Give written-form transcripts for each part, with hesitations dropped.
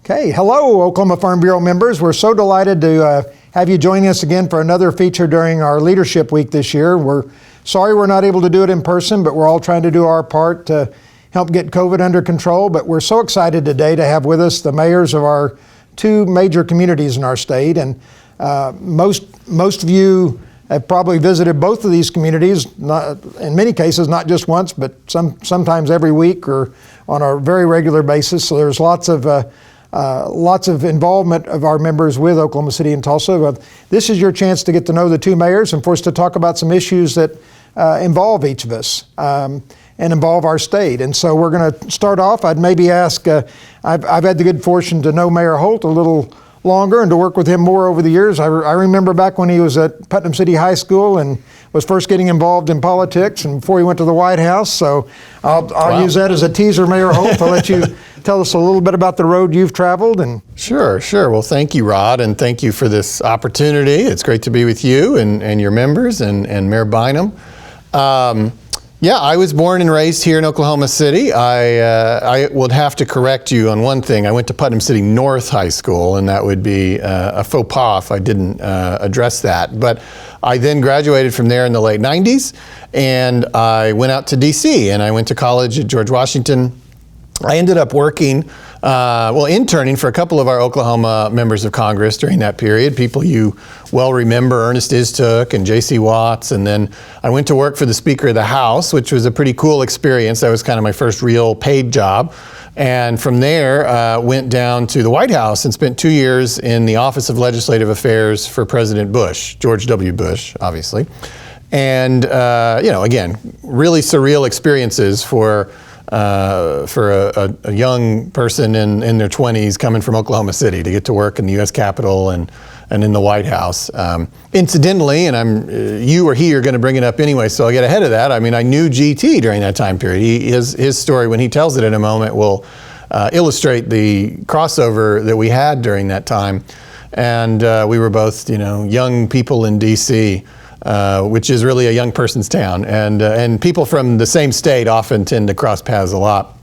Okay, hello Oklahoma Farm Bureau members. We're so delighted to have you join us again for another feature during our Leadership Week this year. We're sorry we're not able to do it in person, but we're all trying to do our part to help get COVID under control. But we're so excited today to have with us the mayors of our two major communities in our state. And most of you have probably visited both of these communities, in many cases, not just once, but sometimes every week or on a very regular basis. So there's lots of involvement of our members with Oklahoma City and Tulsa. This is your chance to get to know the two mayors and for us to talk about some issues that involve each of us and involve our state. And so we're going to start off. I'd maybe ask, I've had the good fortune to know Mayor Holt a little longer and to work with him more over the years. I remember back when he was at Putnam City High School and was first getting involved in politics and before he went to the White House. So I'll use that as a teaser, Mayor Holt. I'll let you tell us a little bit about the road you've traveled. And Sure. Well, thank you, Rod, and thank you for this opportunity. It's great to be with you and your members and Mayor Bynum. Yeah, I was born and raised here in Oklahoma City. I would have to correct you on one thing. I went to Putnam City North High School, and that would be a faux pas if I didn't address that. But I then graduated from there in the late 90s, and I went out to D.C., and I went to college at George Washington. I ended up working, interning for a couple of our Oklahoma members of Congress during that period, people you well remember, Ernest Istook and J.C. Watts. And then I went to work for the Speaker of the House, which was a pretty cool experience. That was kind of my first real paid job. And from there, went down to the White House and spent 2 years in the Office of Legislative Affairs for President Bush, George W. Bush, obviously. And, again, really surreal experiences for a young person in their 20s coming from Oklahoma City to get to work in the U.S. Capitol and in the White House. Incidentally, and you or he are going to bring it up anyway, so I'll get ahead of that. I mean, I knew GT during that time period. His story, when he tells it in a moment, will illustrate the crossover that we had during that time. And we were both, young people in D.C., which is really a young person's town, and people from the same state often tend to cross paths a lot.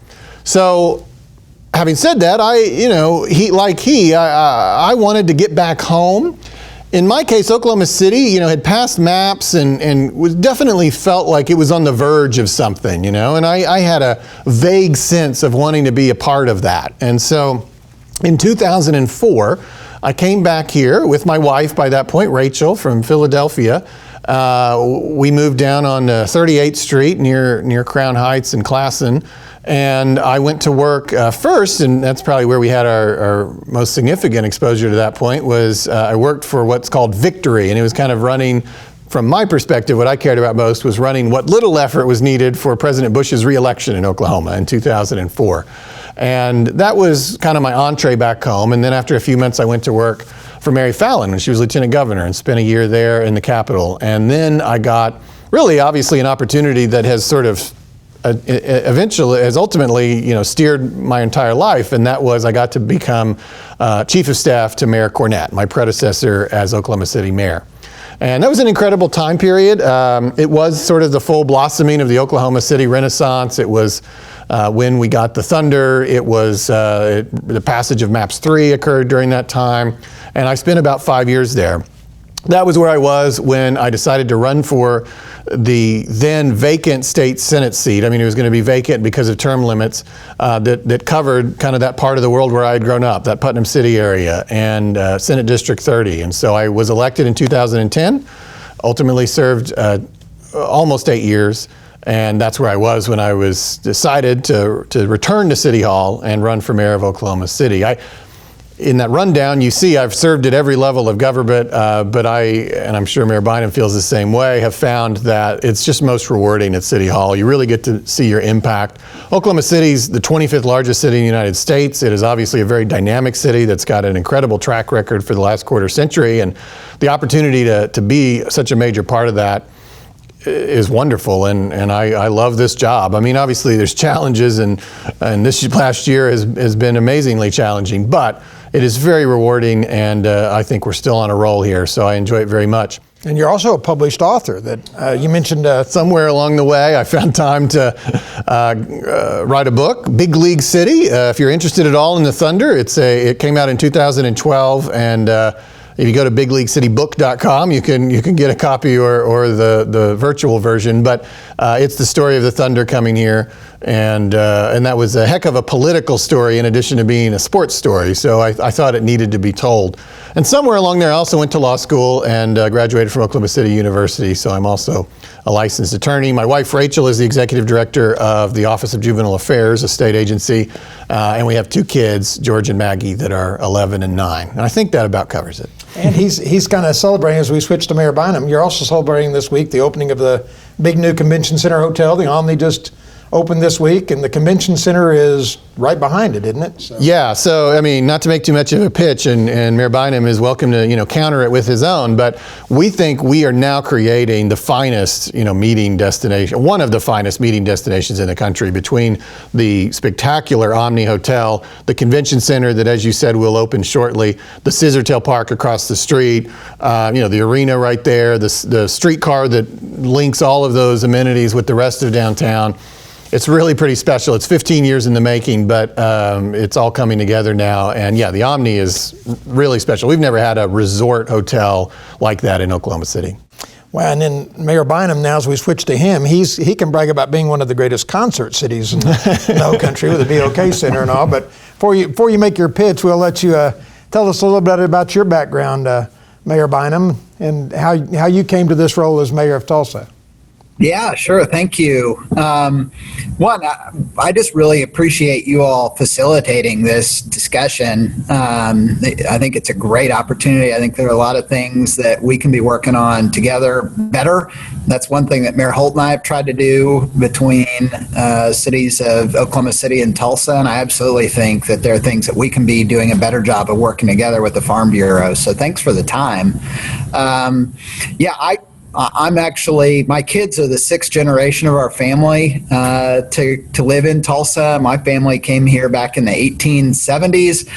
So, having said that, I wanted to get back home. In my case, Oklahoma City, had passed maps and was definitely felt like it was on the verge of something, and I had a vague sense of wanting to be a part of that. And so, in 2004, I came back here with my wife by that point, Rachel, from Philadelphia. We moved down on 38th Street near Crown Heights and Classen, and I went to work first, and that's probably where we had our most significant exposure to that point, was I worked for what's called Victory, and it was kind of running, from my perspective, what I cared about most was running what little effort was needed for President Bush's re-election in Oklahoma in 2004. And that was kind of my entree back home, and then after a few months I went to work for Mary Fallin when she was lieutenant governor and spent a year there in the Capitol. And then I got really obviously an opportunity that has sort of ultimately steered my entire life, and that was I got to become chief of staff to Mayor Cornett, my predecessor as Oklahoma City mayor. And that was an incredible time period. It was sort of the full blossoming of the Oklahoma City Renaissance. It was when we got the Thunder. It was the passage of Maps 3 occurred during that time. And I spent about 5 years there. That was where I was when I decided to run for the then vacant state Senate seat. I mean, it was going to be vacant because of term limits that covered kind of that part of the world where I had grown up, that Putnam City area, and Senate District 30. And so I was elected in 2010, ultimately served almost 8 years. And that's where I was when I was decided to return to City Hall and run for mayor of Oklahoma City. In that rundown, you see I've served at every level of government, but and I'm sure Mayor Bynum feels the same way, have found that it's just most rewarding at City Hall. You really get to see your impact. Oklahoma City's the 25th largest city in the United States. It is obviously a very dynamic city that's got an incredible track record for the last quarter century, and the opportunity to be such a major part of that is wonderful, and I love this job. I mean, obviously there's challenges, and this last year has been amazingly challenging, but it is very rewarding, and I think we're still on a roll here, so I enjoy it very much. And you're also a published author that you mentioned. Somewhere along the way, I found time to write a book, Big League City. If you're interested at all in the Thunder, it came out in 2012, and if you go to bigleaguecitybook.com, you can get a copy or the virtual version. But it's the story of the Thunder coming here, and that was a heck of a political story in addition to being a sports story. So I thought it needed to be told. And somewhere along there, I also went to law school and graduated from Oklahoma City University. So I'm also a licensed attorney. My wife, Rachel, is the executive director of the Office of Juvenile Affairs, a state agency. And we have 2 kids, George and Maggie, that are 11 and 9. And I think that about covers it. And he's kind of celebrating, as we switch to Mayor Bynum, you're also celebrating this week the opening of the big new Convention Center Hotel. The Omni just opened this week, and the Convention Center is right behind it, isn't it? So. Yeah, so I mean, not to make too much of a pitch, and Mayor Bynum is welcome to counter it with his own, but we think we are now creating the finest meeting destination, one of the finest meeting destinations in the country, between the spectacular Omni Hotel, the Convention Center that, as you said, will open shortly, the Scissortail Park across the street, the arena right there, the streetcar that links all of those amenities with the rest of downtown. It's really pretty special. It's 15 years in the making, but it's all coming together now. And yeah, the Omni is really special. We've never had a resort hotel like that in Oklahoma City. Well, and then Mayor Bynum, now as we switch to him, he can brag about being one of the greatest concert cities in the whole country with the OK Center and all. But before you make your pitch, we'll let you tell us a little bit about your background, Mayor Bynum, and how you came to this role as mayor of Tulsa. Yeah, sure. Thank you. One, I just really appreciate you all facilitating this discussion. I think it's a great opportunity. I think there are a lot of things that we can be working on together better. That's one thing that Mayor Holt and I have tried to do between cities of Oklahoma City and Tulsa, and I absolutely think that there are things that we can be doing a better job of working together with the Farm Bureau. So thanks for the time. I'm actually, my kids are the 6th generation of our family to live in Tulsa. My family came here back in the 1870s,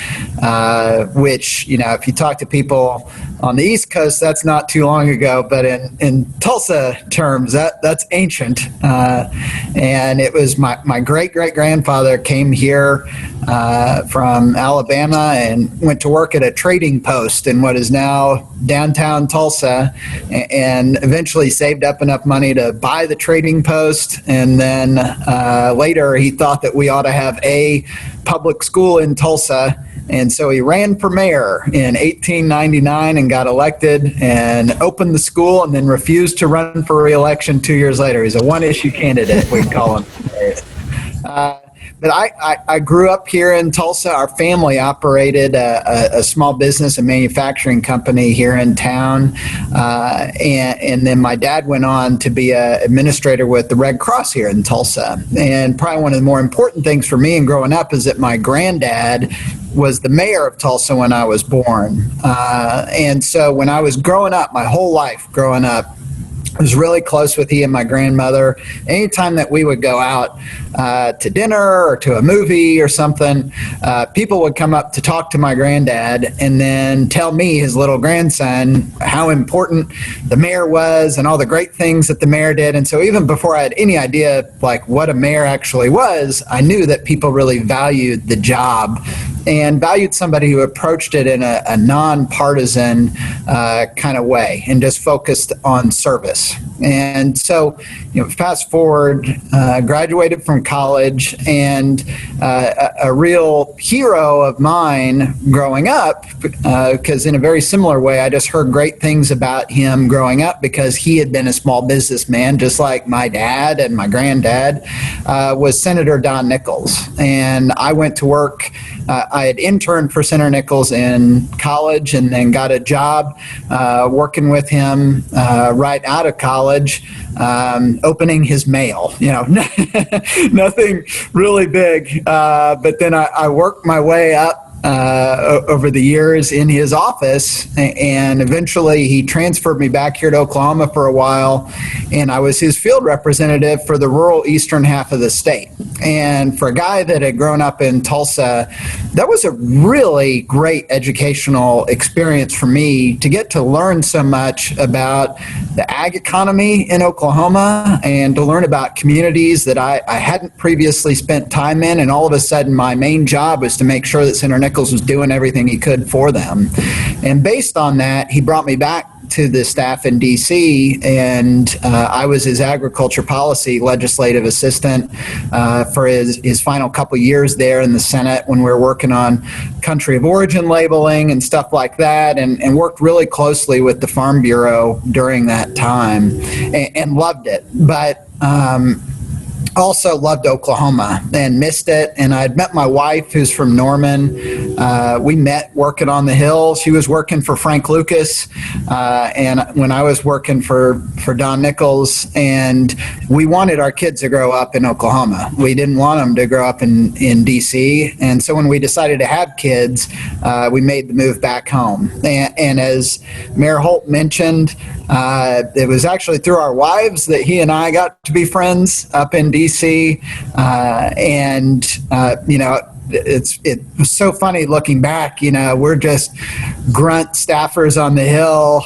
which, if you talk to people on the East Coast, that's not too long ago, but in Tulsa terms, that's ancient. And it was my great-great-grandfather came here from Alabama and went to work at a trading post in what is now downtown Tulsa, and eventually saved up enough money to buy the trading post. And then later he thought that we ought to have a public school in Tulsa. And so he ran for mayor in 1899 and got elected and opened the school, and then refused to run for re-election 2 years later. He's a one-issue candidate, we call him. But I grew up here in Tulsa. Our family operated a small business and manufacturing company here in town. And then my dad went on to be an administrator with the Red Cross here in Tulsa. And probably one of the more important things for me in growing up is that my granddad was the mayor of Tulsa when I was born. And so when I was growing up, my whole life growing up, I was really close with he and my grandmother. Anytime that we would go out to dinner or to a movie or something, people would come up to talk to my granddad and then tell me, his little grandson, how important the mayor was and all the great things that the mayor did. And so even before I had any idea like what a mayor actually was, I knew that people really valued the job and valued somebody who approached it in a nonpartisan kind of way and just focused on service. And so, fast forward, graduated from college, and a real hero of mine growing up, because in a very similar way, I just heard great things about him growing up because he had been a small businessman, just like my dad and my granddad, was Senator Don Nichols. And I went to work. I had interned for Senator Nichols in college and then got a job working with him right out of college, opening his mail. Nothing really big. But then I worked my way up over the years in his office, and eventually he transferred me back here to Oklahoma for a while, and I was his field representative for the rural eastern half of the state. And for a guy that had grown up in Tulsa, that was a really great educational experience for me to get to learn so much about the ag economy in Oklahoma and to learn about communities that I hadn't previously spent time in. And all of a sudden, my main job was to make sure that Senator Nichols was doing everything he could for them. And based on that, he brought me back to the staff in D.C., and I was his agriculture policy legislative assistant for his final couple years there in the Senate when we were working on country of origin labeling and stuff like that, and worked really closely with the Farm Bureau during that time, and loved it. But also loved Oklahoma and missed it. And I'd met my wife, who's from Norman. We met working on the Hill. She was working for Frank Lucas, and when I was working for Don Nichols, and we wanted our kids to grow up in Oklahoma. We didn't want them to grow up in DC. And so when we decided to have kids, we made the move back home. And as Mayor Holt mentioned, it was actually through our wives that he and I got to be friends up in DC, it was so funny looking back. We're just grunt staffers on the Hill,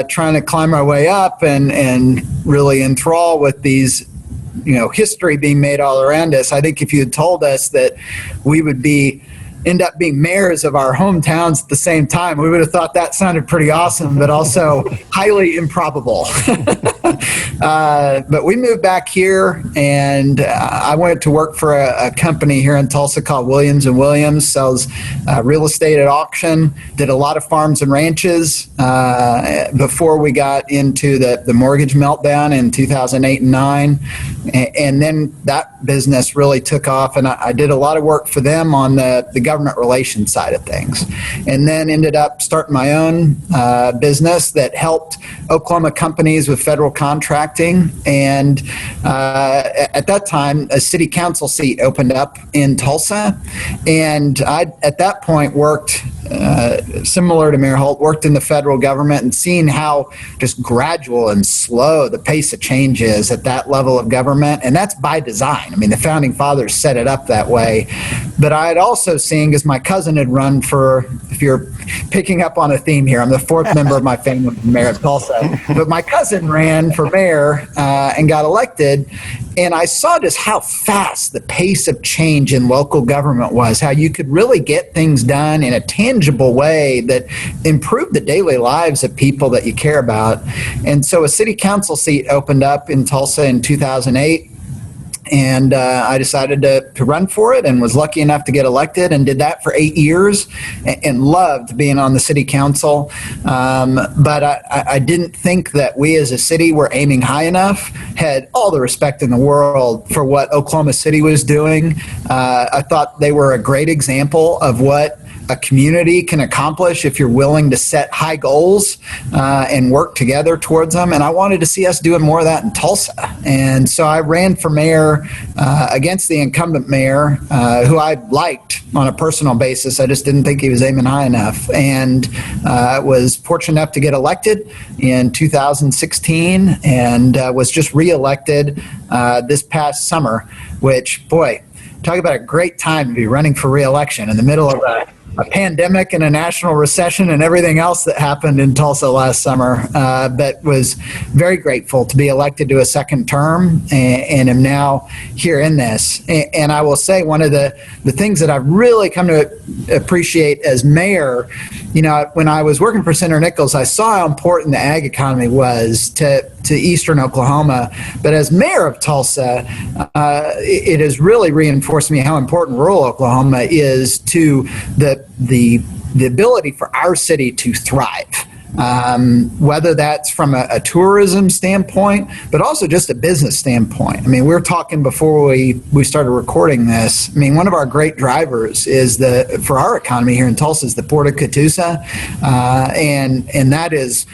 trying to climb our way up and really enthrall with these, history being made all around us. I think if you had told us that we would end up being mayors of our hometowns at the same time, we would have thought that sounded pretty awesome, but also highly improbable. But we moved back here, and I went to work for a company here in Tulsa called Williams & Williams, sells real estate at auction, did a lot of farms and ranches before we got into the mortgage meltdown in 2008 and 9. And then that business really took off, and I did a lot of work for them on the government relations side of things, and then ended up starting my own business that helped Oklahoma companies with federal contracting. And at that time, a city council seat opened up in Tulsa, and I at that point worked similar to Mayor Holt, worked in the federal government, and seeing how just gradual and slow the pace of change is at that level of government. And that's by design. I mean, the founding fathers set it up that way. But I had also seen, because my cousin had run for, if you're picking up on a theme here, I'm the fourth member of my family mayor of Tulsa, but my cousin ran for mayor and got elected. And I saw just how fast the pace of change in local government was, how you could really get things done in a tangible way that improved the daily lives of people that you care about. And so a city council seat opened up in Tulsa in 2008. And I decided to run for it, and was lucky enough to get elected, and did that for 8 years, and loved being on the city council. But I didn't think that we as a city were aiming high enough. Had all the respect in the world for what Oklahoma City was doing. I thought they were a great example of what a community can accomplish if you're willing to set high goals and work together towards them. And I wanted to see us doing more of that in Tulsa. And so I ran for mayor against the incumbent mayor, who I liked on a personal basis. I just didn't think he was aiming high enough. And was fortunate enough to get elected in 2016, and was just reelected this past summer, which, boy, talk about a great time to be running for reelection in the middle of a pandemic and a national recession and everything else that happened in Tulsa last summer. But was very grateful to be elected to a second term, and am now here in this. And I will say, one of the things that I've really come to appreciate as mayor, when I was working for Senator Nichols, I saw how important the ag economy was to eastern Oklahoma. But as mayor of Tulsa, it has really reinforced me how important rural Oklahoma is to the ability for our city to thrive. Whether that's from a tourism standpoint, but also just a business standpoint. I mean, we were talking before we started recording this. I mean, one of our great drivers is for our economy here in Tulsa is the Port of Catoosa, and that is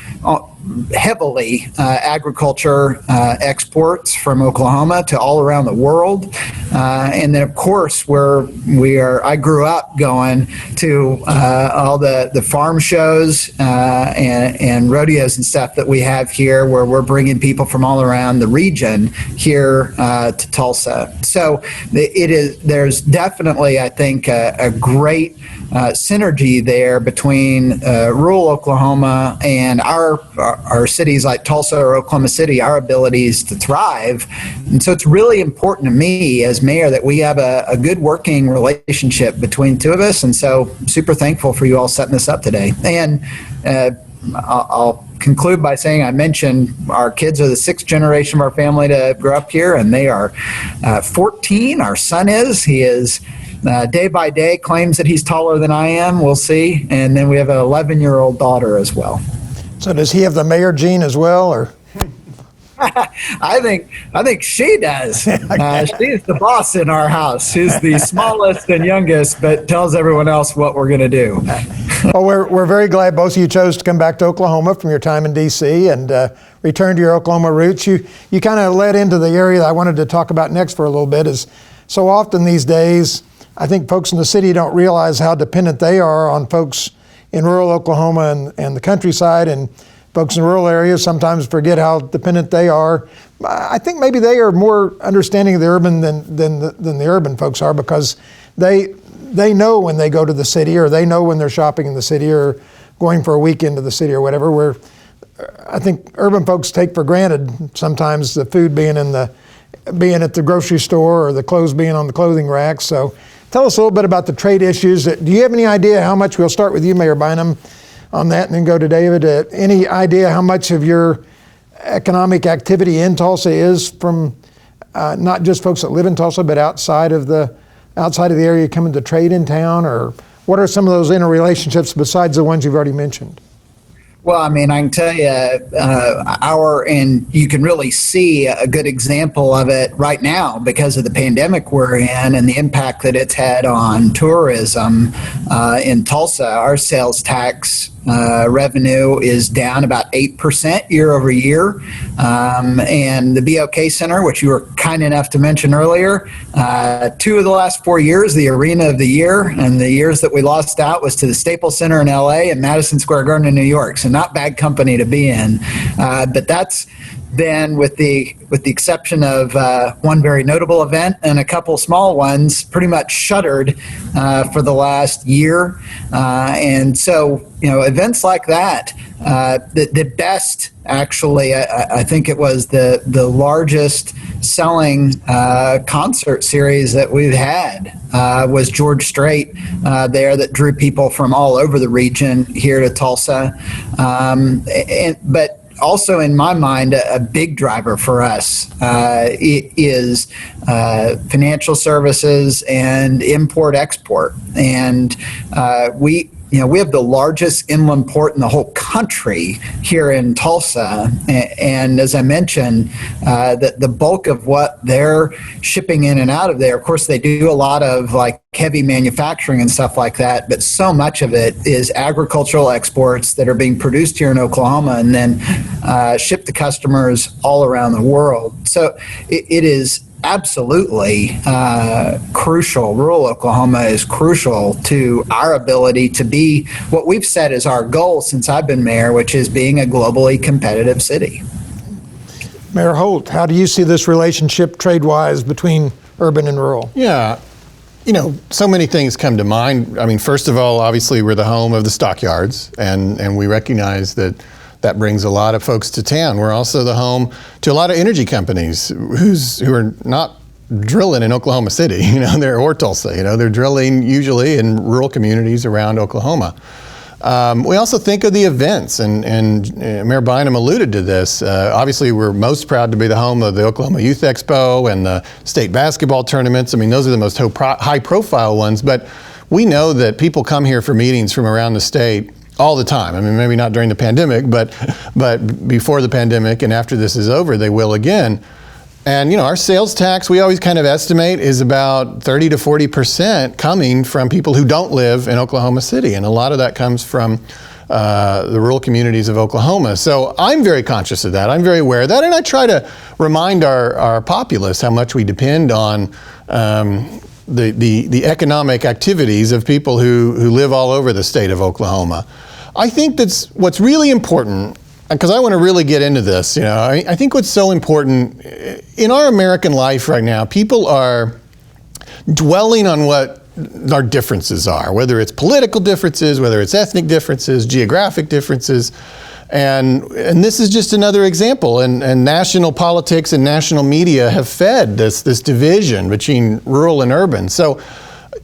heavily agriculture exports from Oklahoma to all around the world. And then, of course, I grew up going to all the farm shows and rodeos and stuff that we have here, where we're bringing people from all around the region here to Tulsa. So there's definitely, I think, a great synergy there between rural Oklahoma and our cities like Tulsa or Oklahoma City, our abilities to thrive. And so it's really important to me as mayor that we have a good working relationship between the two of us. And so super thankful for you all setting this up today. And I'll conclude by saying, I mentioned our kids are the sixth generation of our family to grow up here, and they are 14. Our son he is day by day claims that he's taller than I am. We'll see. And then we have an 11-year-old daughter as well. So does he have the mayor gene as well, or? I think she does. She's the boss in our house. She's the smallest and youngest, but tells everyone else what we're going to do. Well, we're very glad both of you chose to come back to Oklahoma from your time in D.C. and return to your Oklahoma roots. You kind of led into the area that I wanted to talk about next for a little bit. Is so often these days, I think folks in the city don't realize how dependent they are on folks in rural Oklahoma and the countryside, and folks in rural areas sometimes forget how dependent they are. I think maybe they are more understanding of the urban than the urban folks are, because they know when they go to the city, or they know when they're shopping in the city or going for a weekend to the city or whatever, where I think urban folks take for granted sometimes the food being at the grocery store or the clothes being on the clothing racks. So tell us a little bit about the trade issues. Do you have any idea how much, we'll start with you, Mayor Bynum, on that, and then go to David. Any idea how much of your economic activity in Tulsa is from not just folks that live in Tulsa, but outside of the area coming to trade in town? Or what are some of those interrelationships besides the ones you've already mentioned? Well, I mean, I can tell you, and you can really see a good example of it right now because of the pandemic we're in and the impact that it's had on tourism in Tulsa. Our sales tax revenue is down about 8% year over year. And the BOK Center, which you were kind enough to mention earlier, 2 of the last 4 years, the arena of the year, and the years that we lost out was to the Staples Center in LA and Madison Square Garden in New York. So not bad company to be in. But that's been, with the exception of one very notable event and a couple small ones, pretty much shuttered for the last year. And so, events like that, the best, actually, I think it was the largest selling concert series that we've had was George Strait there, that drew people from all over the region here to Tulsa. But also, in my mind, a big driver for us is financial services and import-export. And we have the largest inland port in the whole country here in Tulsa. And as I mentioned, the bulk of what they're shipping in and out of there, of course, they do a lot of heavy manufacturing and stuff like that, but so much of it is agricultural exports that are being produced here in Oklahoma and then shipped to customers all around the world. So it is absolutely crucial. Rural Oklahoma is crucial to our ability to be what we've set as our goal since I've been mayor, which is being a globally competitive city. Mayor Holt, how do you see this relationship trade-wise between urban and rural? Yeah. So many things come to mind. I mean, first of all, obviously, we're the home of the stockyards, and we recognize that brings a lot of folks to town. We're also the home to a lot of energy companies who are not drilling in Oklahoma City, or Tulsa. They're drilling usually in rural communities around Oklahoma. We also think of the events, and Mayor Bynum alluded to this. Obviously, we're most proud to be the home of the Oklahoma Youth Expo and the state basketball tournaments. I mean, those are the most high-profile ones, but we know that people come here for meetings from around the state all the time. I mean, maybe not during the pandemic, but before the pandemic and after this is over, they will again. And our sales tax, we always kind of estimate, is about 30 to 40% coming from people who don't live in Oklahoma City. And a lot of that comes from the rural communities of Oklahoma. So I'm very conscious of that. I'm very aware of that, and I try to remind our populace how much we depend on the economic activities of people who live all over the state of Oklahoma. I think that's what's really important, because I want to really get into this. I think what's so important in our American life right now, people are dwelling on what our differences are, whether it's political differences, whether it's ethnic differences, geographic differences. And this is just another example. And national politics and national media have fed this division between rural and urban. So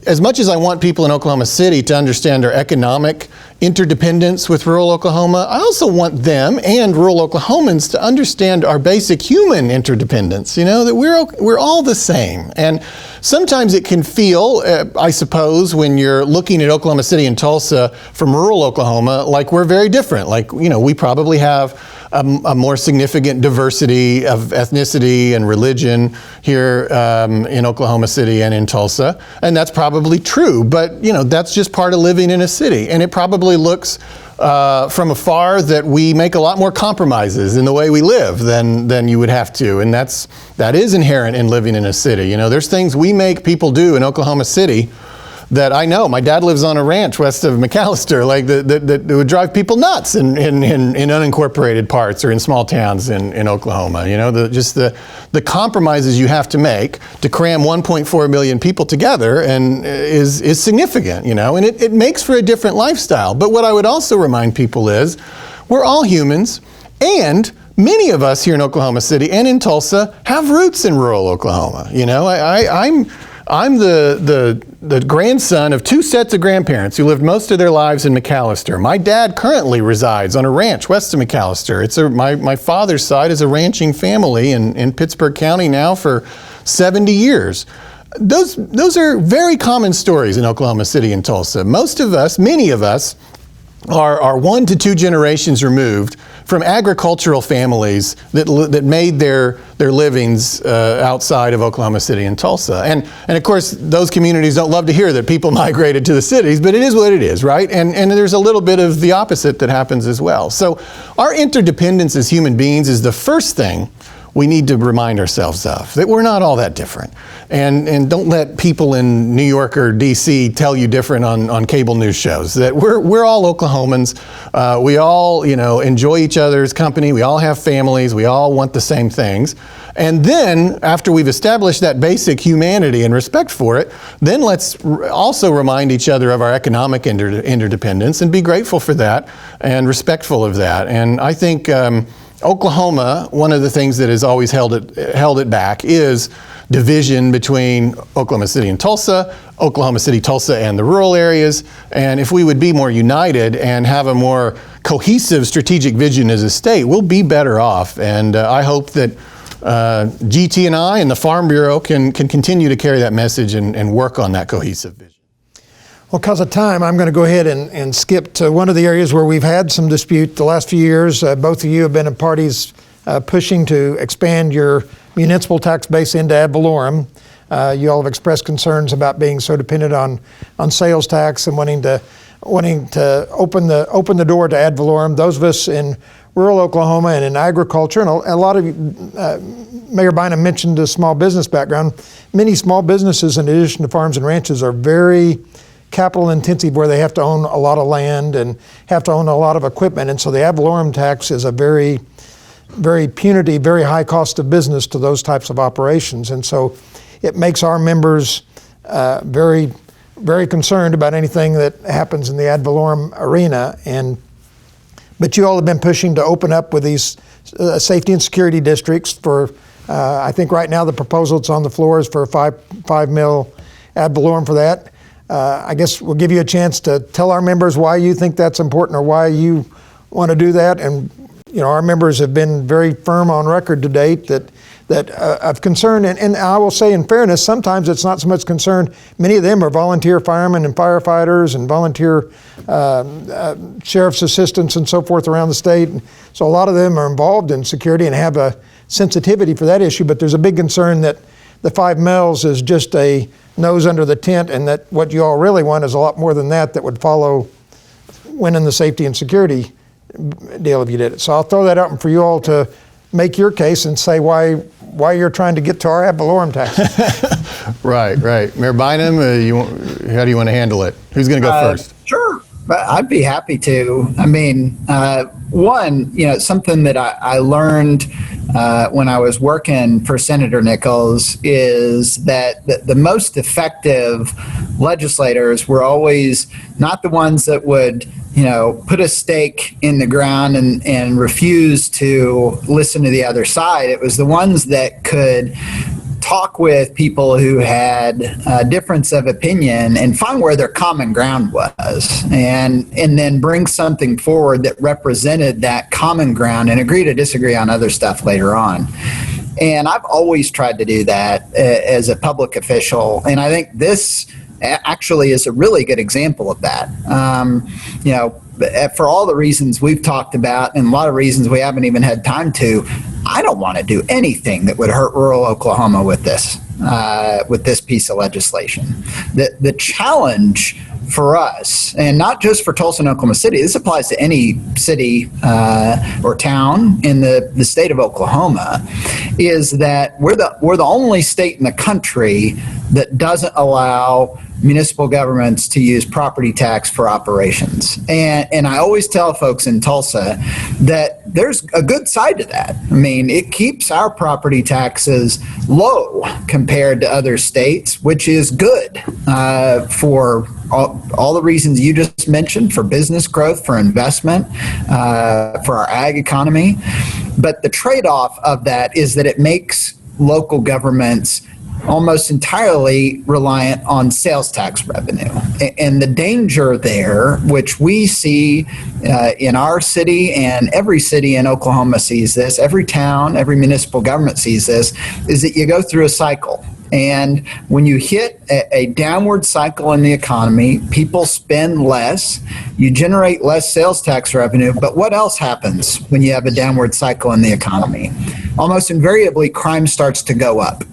as much as I want people in Oklahoma City to understand our economic interdependence with rural Oklahoma, I also want them and rural Oklahomans to understand our basic human interdependence, that we're all the same. And sometimes it can feel, I suppose, when you're looking at Oklahoma City and Tulsa from rural Oklahoma, like we're very different. Like, we probably have a more significant diversity of ethnicity and religion here in Oklahoma City and in Tulsa. And that's probably true, but that's just part of living in a city. And it probably looks from afar that we make a lot more compromises in the way we live than you would have to. And that is inherent in living in a city. There's things we make people do in Oklahoma City that I know. My dad lives on a ranch west of McAllister, like that would drive people nuts in unincorporated parts or in small towns in Oklahoma. The compromises you have to make to cram 1.4 million people together and is significant, and it makes for a different lifestyle. But what I would also remind people is we're all humans, and many of us here in Oklahoma City and in Tulsa have roots in rural Oklahoma. I'm the grandson of two sets of grandparents who lived most of their lives in McAllister. My dad currently resides on a ranch west of McAllister. My father's side is a ranching family in Pittsburgh County now for 70 years. Those are very common stories in Oklahoma City and Tulsa. Many of us, are 1 to 2 generations removed from agricultural families that made their livings outside of Oklahoma City and Tulsa. And of course, those communities don't love to hear that people migrated to the cities, but it is what it is, right? And there's a little bit of the opposite that happens as well. So our interdependence as human beings is the first thing we need to remind ourselves of, that we're not all that different. And don't let people in New York or DC tell you different on cable news shows, that we're all Oklahomans. We all, enjoy each other's company. We all have families. We all want the same things. And then after we've established that basic humanity and respect for it, then let's also remind each other of our economic interdependence and be grateful for that and respectful of that. And I think Oklahoma, one of the things that has always held it back is division between Oklahoma City and Tulsa, Oklahoma City, Tulsa, and the rural areas. And if we would be more united and have a more cohesive strategic vision as a state, we'll be better off. And I hope that GT and I and the Farm Bureau can continue to carry that message and work on that cohesive vision. Well, because of time, I'm going to go ahead and skip to one of the areas where we've had some dispute the last few years. Both of you have been in parties pushing to expand your municipal tax base into ad valorem. You all have expressed concerns about being so dependent on sales tax and wanting to open the door to ad valorem. Those of us in rural Oklahoma and in agriculture, and a lot of you, Mayor Bynum mentioned a small business background. Many small businesses, in addition to farms and ranches, are very capital intensive, where they have to own a lot of land and have to own a lot of equipment. And so the ad valorem tax is a very, very punitive, very high cost of business to those types of operations. And so it makes our members very, very concerned about anything that happens in the ad valorem arena. But you all have been pushing to open up with these safety and security districts for, I think right now the proposal that's on the floor is for a 5 mil ad valorem for that. I guess we'll give you a chance to tell our members why you think that's important or why you want to do that. And our members have been very firm on record to date that of concern. And I will say, in fairness, sometimes it's not so much concern. Many of them are volunteer firemen and firefighters and volunteer sheriff's assistants and so forth around the state. So a lot of them are involved in security and have a sensitivity for that issue. But there's a big concern that the 5 mils is just a nose under the tent, and that what you all really want is a lot more than that would follow winning the safety and security deal if you did it. So I'll throw that out for you all to make your case and say why you're trying to get to our ad valorem tax. Right. Mayor Bynum, how do you want to handle it? Who's going to go first? Sure. I'd be happy to. I mean, one, something that I learned when I was working for Senator Nichols is that the most effective legislators were always not the ones that would, put a stake in the ground and refuse to listen to the other side. It was the ones that could talk with people who had a difference of opinion and find where their common ground was, and then bring something forward that represented that common ground and agree to disagree on other stuff later on. And I've always tried to do that as a public official, and I think this actually is a really good example of that. For all the reasons we've talked about and a lot of reasons we haven't even had time to, I don't want to do anything that would hurt rural Oklahoma with this piece of legislation. The challenge for us, and not just for Tulsa and Oklahoma City, this applies to any city or town in the state of Oklahoma, is that we're the only state in the country that doesn't allow municipal governments to use property tax for operations. And I always tell folks in Tulsa that there's a good side to that. I mean, it keeps our property taxes low compared to other states, which is good for all the reasons you just mentioned, for business growth, for investment, for our ag economy. But the trade-off of that is that it makes local governments almost entirely reliant on sales tax revenue. And the danger there, which we see in our city, and every city in Oklahoma sees this, every town, every municipal government sees this, is that you go through a cycle. And when you hit a downward cycle in the economy, people spend less, you generate less sales tax revenue, but what else happens when you have a downward cycle in the economy? Almost invariably, crime starts to go up.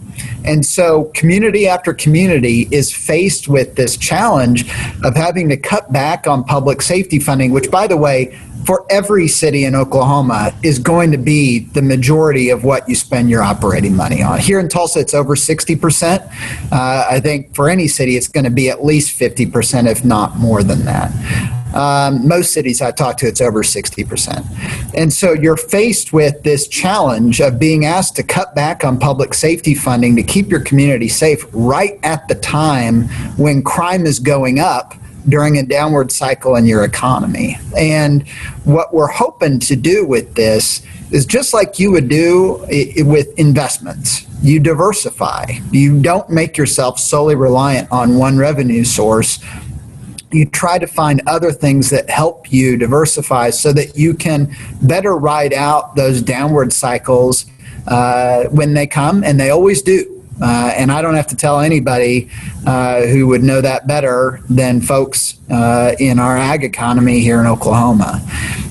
And so community after community is faced with this challenge of having to cut back on public safety funding, which, by the way, for every city in Oklahoma is going to be the majority of what you spend your operating money on. Here in Tulsa, it's over 60%. I think for any city, it's going to be at least 50%, if not more than that. Most cities I talk to, it's over 60%. And so you're faced with this challenge of being asked to cut back on public safety funding to keep your community safe right at the time when crime is going up during a downward cycle in your economy. And what we're hoping to do with this is just like you would do with investments. You diversify. You don't make yourself solely reliant on one revenue source. You try to find other things that help you diversify so that you can better ride out those downward cycles when they come, and they always do. And I don't have to tell anybody who would know that better than folks in our ag economy here in Oklahoma.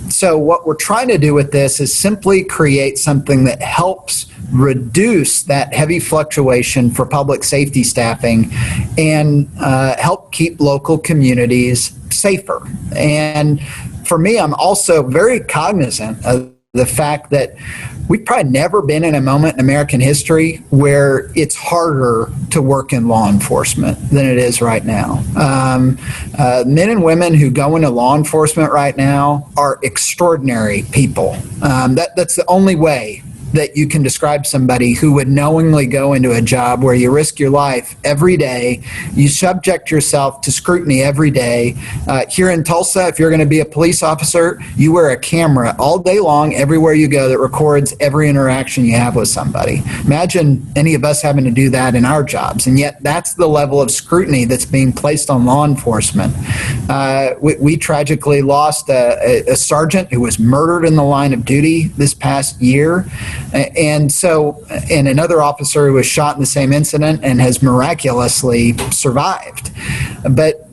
So what we're trying to do with this is simply create something that helps reduce that heavy fluctuation for public safety staffing and help keep local communities safer. And for me, I'm also very cognizant of the fact that we've probably never been in a moment in American history where it's harder to work in law enforcement than it is right now. Men and women who go into law enforcement right now are extraordinary people. That's the only way that you can describe somebody who would knowingly go into a job where you risk your life every day, you subject yourself to scrutiny every day. Here in Tulsa, if you're going to be a police officer, you wear a camera all day long everywhere you go that records every interaction you have with somebody. Imagine any of us having to do that in our jobs, and yet that's the level of scrutiny that's being placed on law enforcement. We tragically lost a sergeant who was murdered in the line of duty this past year. And another officer who was shot in the same incident and has miraculously survived. But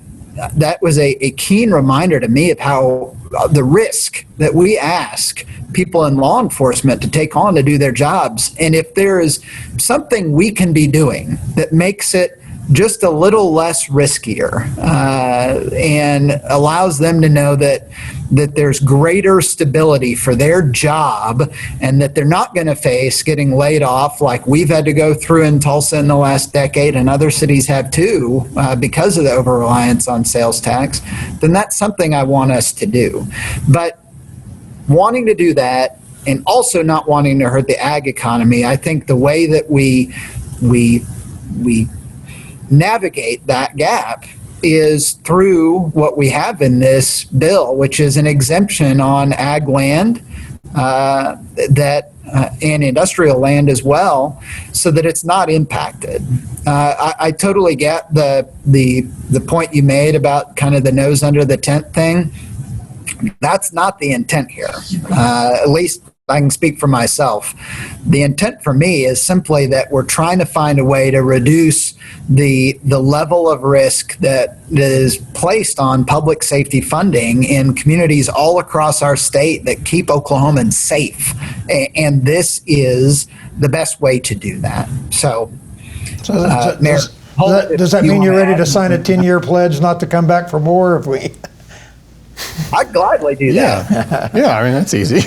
that was a keen reminder to me of how the risk that we ask people in law enforcement to take on to do their jobs. And if there is something we can be doing that makes it just a little less riskier, and allows them to know that there's greater stability for their job, and that they're not going to face getting laid off like we've had to go through in Tulsa in the last decade, and other cities have too, because of the over-reliance on sales tax, then that's something I want us to do. But wanting to do that and also not wanting to hurt the ag economy, I think the way that we navigate that gap is through what we have in this bill, which is an exemption on ag land and industrial land as well, so that it's not impacted. I totally get the point you made about kind of the nose under the tent thing. That's not the intent here. At least I can speak for myself. The intent for me is simply that we're trying to find a way to reduce the level of risk that is placed on public safety funding in communities all across our state that keep Oklahomans safe. And this is the best way to do that. So Mayor, does that mean you're ready to sign a 10-year pledge not to come back for more if we... I'd gladly do that. Yeah, I mean, that's easy.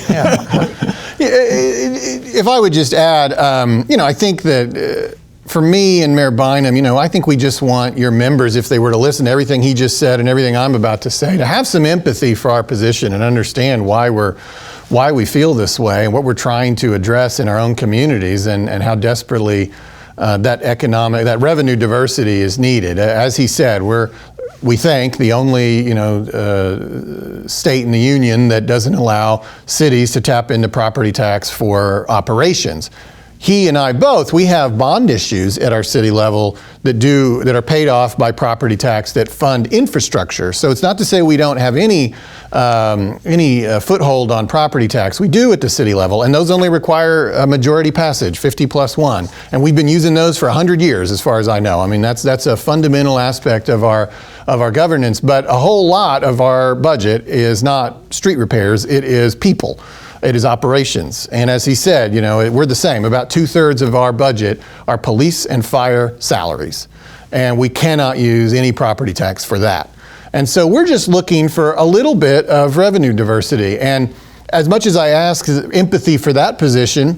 If I would just add, I think that for me and Mayor Bynum, I think we just want your members, if they were to listen to everything he just said and everything I'm about to say, to have some empathy for our position and understand why we feel this way and what we're trying to address in our own communities, and how desperately that revenue diversity is needed. As he said, we think the only state in the union that doesn't allow cities to tap into property tax for operations. He and I both, we have bond issues at our city level that are paid off by property tax that fund infrastructure. So it's not to say we don't have any foothold on property tax. We do at the city level, and those only require a majority passage, 50+1. And we've been using those for 100 years, as far as I know. I mean, that's a fundamental aspect of our governance. But a whole lot of our budget is not street repairs; it is people. It is operations. And as he said, we're the same. About 2/3 of our budget are police and fire salaries. And we cannot use any property tax for that. And so we're just looking for a little bit of revenue diversity. And as much as I ask empathy for that position,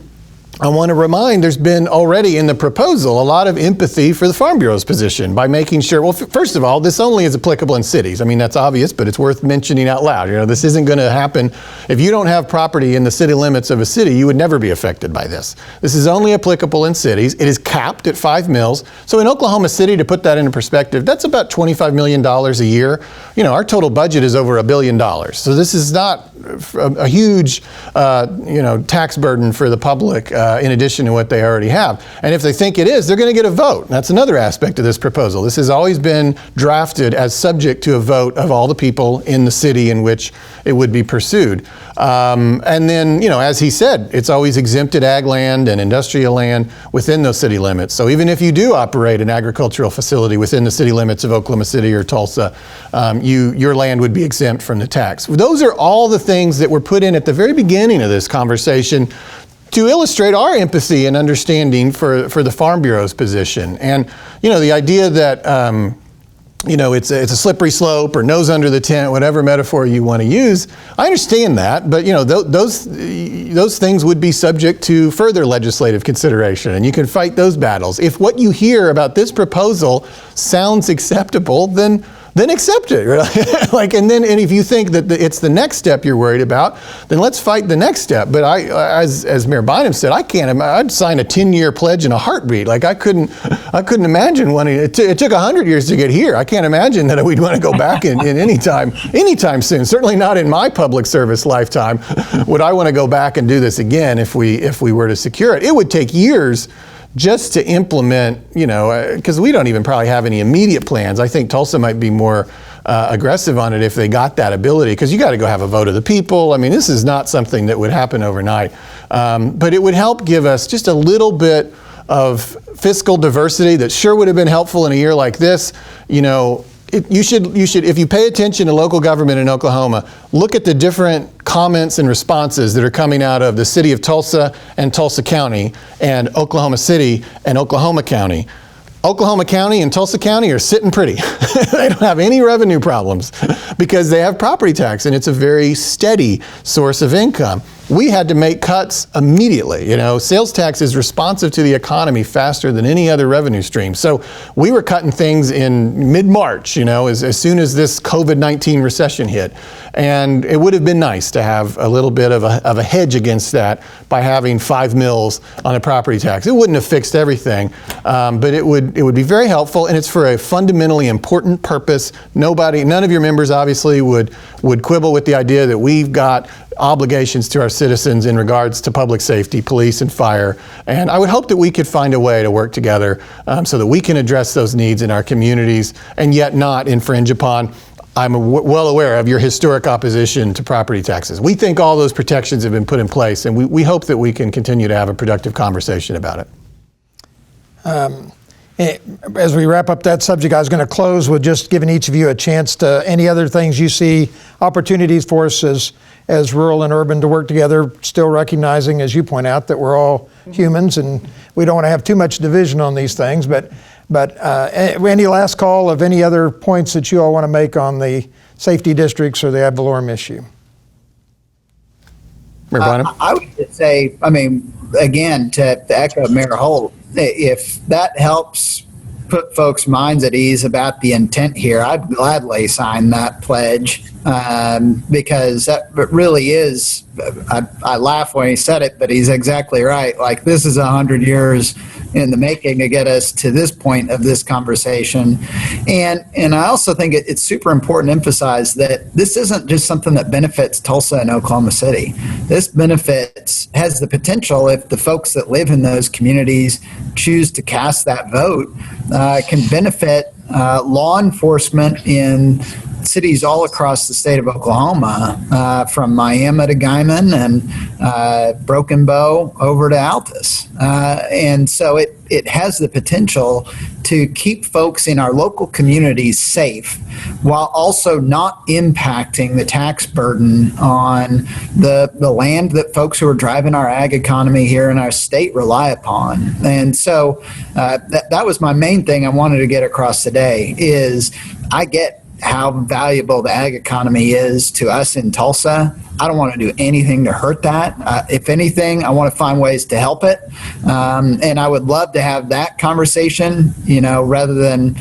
I want to remind there's been already in the proposal a lot of empathy for the Farm Bureau's position by making sure, well, first of all, this only is applicable in cities. I mean, that's obvious, but it's worth mentioning out loud. This isn't going to happen. If you don't have property in the city limits of a city, you would never be affected by this. This is only applicable in cities. It is capped at 5 mills. So in Oklahoma City, to put that into perspective, that's about $25 million a year. Our total budget is over $1 billion. So this is not a huge, tax burden for the public in addition to what they already have. And if they think it is, they're going to get a vote. That's another aspect of this proposal. This has always been drafted as subject to a vote of all the people in the city in which it would be pursued. And then, as he said, it's always exempted ag land and industrial land within those city limits. So even if you do operate an agricultural facility within the city limits of Oklahoma City or Tulsa, your land would be exempt from the tax. Those are all the things that were put in at the very beginning of this conversation to illustrate our empathy and understanding for the Farm Bureau's position. And, the idea that, it's a slippery slope or nose under the tent, whatever metaphor you want to use, I understand that, but, those things would be subject to further legislative consideration, and you can fight those battles. If what you hear about this proposal sounds acceptable, then accept it. Right? And if you think that it's the next step you're worried about, then let's fight the next step. But as Mayor Bynum said, I'd sign a 10-year pledge in a heartbeat. Like I couldn't imagine wanting. It took 100 years to get here. I can't imagine that we'd want to go back in anytime soon. Certainly not in my public service lifetime would I want to go back and do this again if we were to secure it. It would take years just to implement, because we don't even probably have any immediate plans. I think Tulsa might be more aggressive on it if they got that ability, because you got to go have a vote of the people. I mean, this is not something that would happen overnight. But it would help give us just a little bit of fiscal diversity that sure would have been helpful in a year like this. You should, if you pay attention to local government in Oklahoma, look at the different comments and responses that are coming out of the city of Tulsa and Tulsa County and Oklahoma City and Oklahoma County. Oklahoma County and Tulsa County are sitting pretty. They don't have any revenue problems because they have property tax, and it's a very steady source of income. We had to make cuts immediately. Sales tax is responsive to the economy faster than any other revenue stream. So we were cutting things in mid-March, as soon as this COVID-19 recession hit. And it would have been nice to have a little bit of a hedge against that by having 5 mills on a property tax. It wouldn't have fixed everything, but it would be very helpful, and it's for a fundamentally important purpose. None of your members obviously would quibble with the idea that we've got obligations to our citizens in regards to public safety, police and fire. And I would hope that we could find a way to work together so that we can address those needs in our communities and yet not infringe upon. I'm well aware of your historic opposition to property taxes. We think all those protections have been put in place, and we hope that we can continue to have a productive conversation about it. As we wrap up that subject, I was going to close with just giving each of you a chance to any other things you see, opportunities for us as rural and urban to work together, still recognizing, as you point out, that we're all humans and we don't want to have too much division on these things. But any last call of any other points that you all want to make on the safety districts or the ad valorem issue? Mayor Bynum? I would just say, again, to echo Mayor Holt, if that helps put folks' minds at ease about the intent here, I'd gladly sign that pledge because that really is, I laugh when he said it, but he's exactly right. Like, this is 100 years in the making to get us to this point of this conversation. And I also think it's super important to emphasize that this isn't just something that benefits Tulsa and Oklahoma City. This has the potential, if the folks that live in those communities choose to cast that vote, can benefit law enforcement in cities all across the state of Oklahoma, from Miami to Guyman and Broken Bow over to Altus. And so it has the potential to keep folks in our local communities safe while also not impacting the tax burden on the land that folks who are driving our ag economy here in our state rely upon. And so that was my main thing I wanted to get across today is I get how valuable the ag economy is to us in Tulsa. I don't want to do anything to hurt that. If anything, I want to find ways to help it. And I would love to have that conversation, rather than,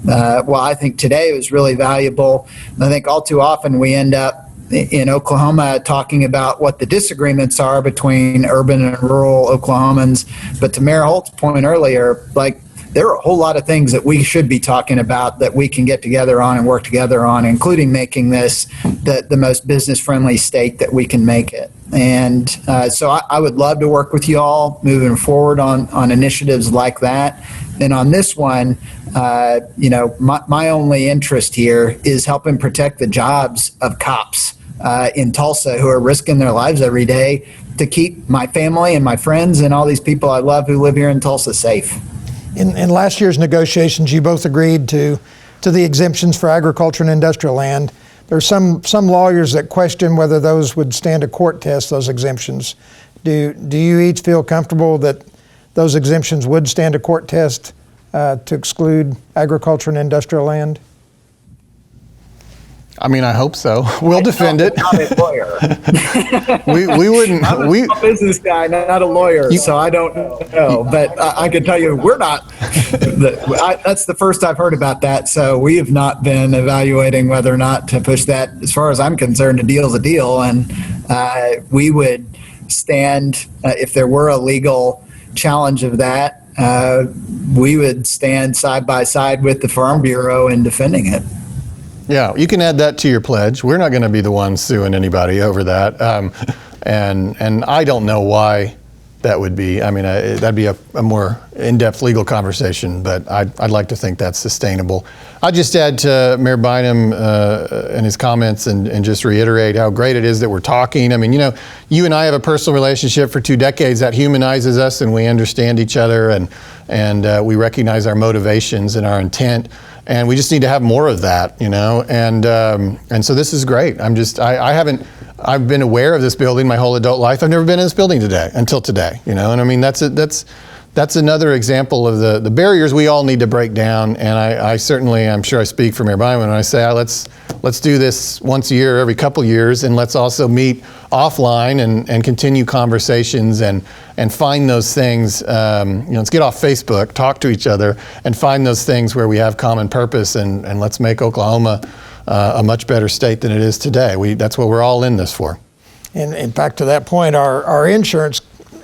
I think today was really valuable. I think all too often we end up in Oklahoma talking about what the disagreements are between urban and rural Oklahomans. But to Mayor Holt's point earlier, there are a whole lot of things that we should be talking about that we can get together on and work together on, including making this the most business-friendly state that we can make it. And so I would love to work with you all moving forward on initiatives like that. And on this one, my only interest here is helping protect the jobs of cops in Tulsa who are risking their lives every day to keep my family and my friends and all these people I love who live here in Tulsa safe. In last year's negotiations, you both agreed to the exemptions for agriculture and industrial land. There's some lawyers that question whether those would stand a court test, those exemptions. Do you each feel comfortable that those exemptions would stand a court test to exclude agriculture and industrial land? I hope so. We'll defend it. I'm not a lawyer. we wouldn't. I'm a small business guy, not a lawyer, so I don't know. But I can tell you, we're not. That's the first I've heard about that. So we have not been evaluating whether or not to push that. As far as I'm concerned, a deal's a deal, and we would stand if there were a legal challenge of that. We would stand side by side with the Farm Bureau in defending it. Yeah, you can add that to your pledge. We're not going to be the ones suing anybody over that. And I don't know why that would be. That'd be a more in-depth legal conversation, but I'd like to think that's sustainable. I'll just add to Mayor Bynum and his comments and just reiterate how great it is that we're talking. You and I have a personal relationship for 2 decades that humanizes us, and we understand each other, and we recognize our motivations and our intent. And we just need to have more of that, and so this is great. I've been aware of this building my whole adult life. I've never been in this building until today, and that's that's another example of the barriers we all need to break down. And I certainly, I'm sure I speak for Mayor Bynum when I say, let's do this once a year, every couple years, and let's also meet offline and continue conversations and find those things. Let's get off Facebook, talk to each other, and find those things where we have common purpose, and let's make Oklahoma a much better state than it is today. That's what we're all in this for. And in fact, to that point, our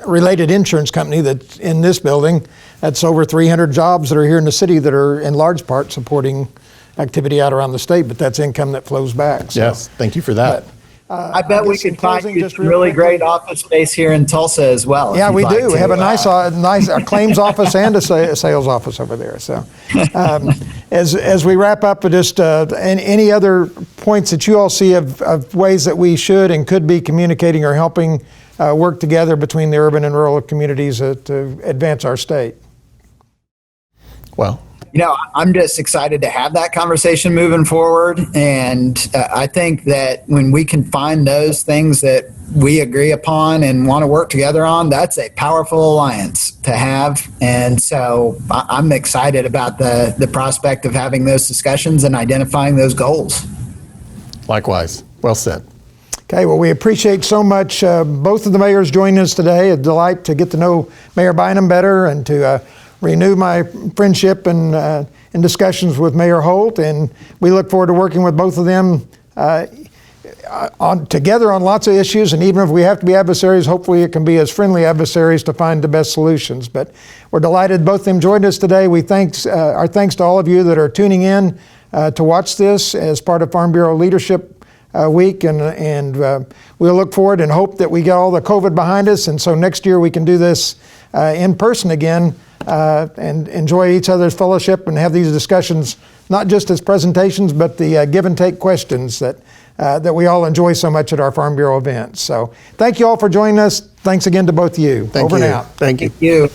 related insurance company that's in this building, that's over 300 jobs that are here in the city that are in large part supporting activity out around the state, but that's income that flows back. So, yes, thank you for that. I bet we could find you some really great office space here in Tulsa as well. Yeah, we do. We have a nice claims office and a sales office over there. So, as we wrap up, just any other points that you all see of ways that we should and could be communicating or helping work together between the urban and rural communities to advance our state? Well, I'm just excited to have that conversation moving forward. And I think that when we can find those things that we agree upon and want to work together on, that's a powerful alliance to have. And so I'm excited about the prospect of having those discussions and identifying those goals. Likewise. Well said. Okay, well, we appreciate so much both of the mayors joining us today. A delight to get to know Mayor Bynum better and to renew my friendship and discussions with Mayor Holt. And we look forward to working with both of them together on lots of issues. And even if we have to be adversaries, hopefully it can be as friendly adversaries to find the best solutions. But we're delighted both of them joined us today. Our thanks to all of you that are tuning in to watch this as part of Farm Bureau Leadership Week, and we'll look forward and hope that we get all the COVID behind us, and so next year we can do this in person again and enjoy each other's fellowship and have these discussions, not just as presentations, but the give and take questions that we all enjoy so much at our Farm Bureau events. So thank you all for joining us. Thanks again to both of you. Thank you. Over and out. Thank you. Thank you.